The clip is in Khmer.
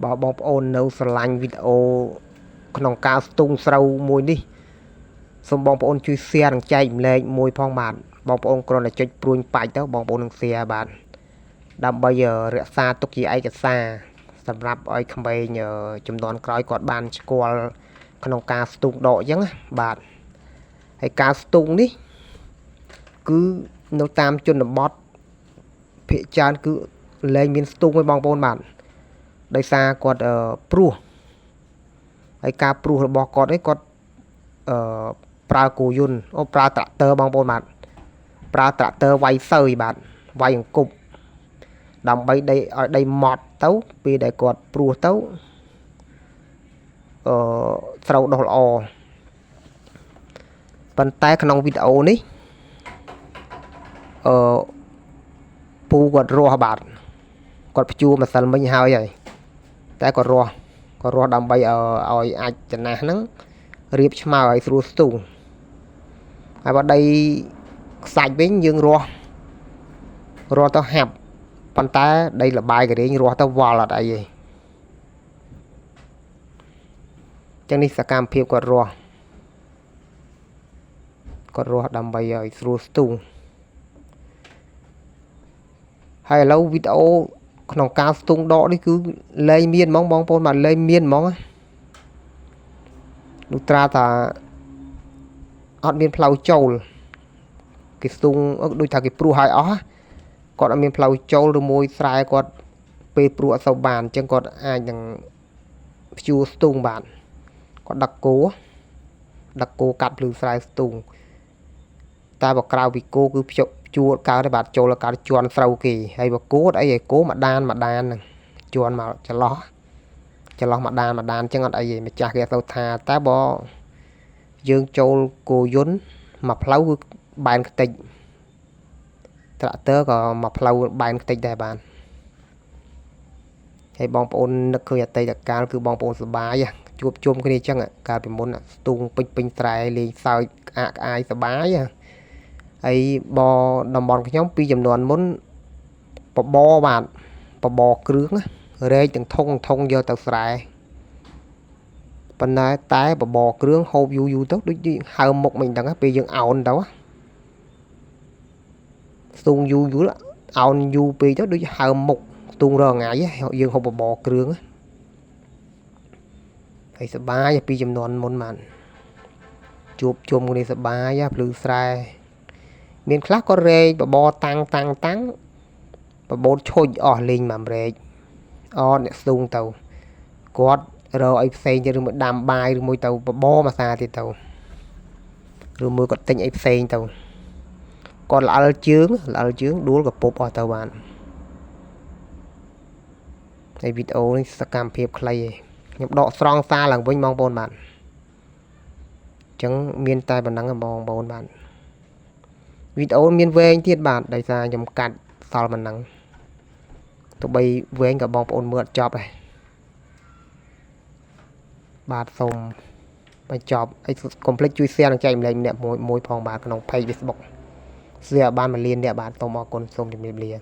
បើបងប្អូននៅស្រឡាញ់វីដេអូក្នុងការស្ទូងស្រូវមួយនេះសូមបងប្អូនជួយ share និងចែកម្លែកមួយផងបាទបងប្អូនគ្រាន់តែចុចព្រួយបាច់ទៅបងប្អូននឹង share បាទដើម្បីរក្សាទុកជាឯកសារសម្រាប់ឲ្យក្មេងចំនួនក្រោយគាត់បានស្គាល់ក្នុងការស្ទូងដកអញ្ចឹងណាបាទហើយការស្ទូងនេះគឺនៅតាមជនបទភាគច្រើនគឺលែងមានស្ទូងទេបងប្អូនបាទដោយសារគាត់ព្រោះហើយការព្រោះរបស់គាត់ấyគាត់ប្រើគោយន្តប្រើត្រាក់ទ័របងប្អូនបាទប្រើត្រាក់ទ័រវាយសើយបាទវាយអង្គប់ដើម្បីឲ្យដីម៉ត់ទៅពេលដែលគាត់ព្រោះទៅស្រូវដុះល្អប៉ុន្តែក្នុងវីដេអូនេះពូគាត់រស់បាទគាត់ភ្ជួរម្សិលមិញហើយតែគាត់រស់ដើម្បីឲ្យអាចចំណាស់ហ្នឹងរៀបឆ្មៅឲ្យស្រួលស្ទូងហើយបើដីខ្សាច់វិញយើងរស់ទៅហាប់ប៉ុន្តែដីលបាយករៀងរស់ទៅវល់អត់អីទេចឹងនេះសកម្មភាពគាត់រស់ដើម្បីឲ្យស្រួលស្ទូងហើយឥឡូវវីដេអូក្នុងការស្ទូងដកនេះគឺលែងមានហ្មងបងប្អូនបាទលែងមានហ្មងលុត្រាថាអត់មានផ្លូវចូលគេស្ទូងដូចថាគេព្រោះឲ្យអស់គាត់អត់មានផ្លូវចូលឬមួយស្រែគាត់ពេលព្រោះអត់សូវបានអញ្ចឹងគាត់អាចនឹងព្យួរស្ទូងបានគាត់ដឹកគោកាត់ភ្លឺស្រែស្ទូងតែបើក្រៅពីគោគឺជួរកើតទេបាទចូលកើតជន់ស្រូវគេហើយបើគោអីឯគោមួយដានហ្នឹងជន់មកចន្លោះមួយដានអញ្ចឹងអត់អីទេម្ចាស់គេអត់ទៅថាតែបើយើងចូលគោយន្តមួយផ្លូវគឺបែនខ្ទេចត្រាក់ទ័រក៏មួយផ្លូវបែនខ្ទេចដែរបាទហើយបងប្អូននឹកឃើញអតីតកាលគឺបងប្អូនសប្បាយជួបជុំគ្នាអញ្ចឹងកាលពីមុនស្ទូងពេញត្រែលេងសើចក្អាយសប្បាយហើយតំបន់ខ្ញុំពីចំនួនមុនបបបាទបបគ្រឿងរែកទាំងធុងយកទៅស្រែប៉ុន្តែបបគ្រឿងហូបយូរទៅដូចហើមមុខមិនដឹងពេលយើងអោនទៅស្ទូងយូរអោនយូរពេកទៅដូចហើមមុខស្ទូងរងថ្ងៃយើងហូបបបគ្រឿងហើយសបាយពីចំនួនមុនបានជួបជុំគ្នាសបាយភ្លឺស្រែមានខ្លះក៏រែកបបតាំងបបោតឈុចអស់លេងមករែកអ្នកស្ទូងទៅគាត់រកអីផ្សេងទៀតឬមួយដាំបាយឬមួយទៅបបមួយសាទៀតទៅឬមួយគាត់ទិញអីផ្សេងទៅគាត់ល្អិលជើងដួលកពុបអស់ទៅបានហើយវីដេអូនេះសកម្មភាពខ្លីឯងខ្ញុំដកស្រង់សារឡើងវិញបងប្អូនបាទអញ្ចឹងមានតែប៉ុណ្ណឹងបងប្អូនបាទវីដេអូមានវែងទៀតបាទដោយសារខ្ញុំកាត់សល់ប៉ុណ្ណឹងទោះបីវែងក៏បងប្អូនមើលអត់ចប់ដែរបាទសូមបញ្ចប់អីកុំភ្លេចជួយ share និងចែកម្លែកម្នាក់មួយផងបាទក្នុង page Facebook share បាន1លានអ្នកបាទសូមអរគុណសូមជម្រាបលា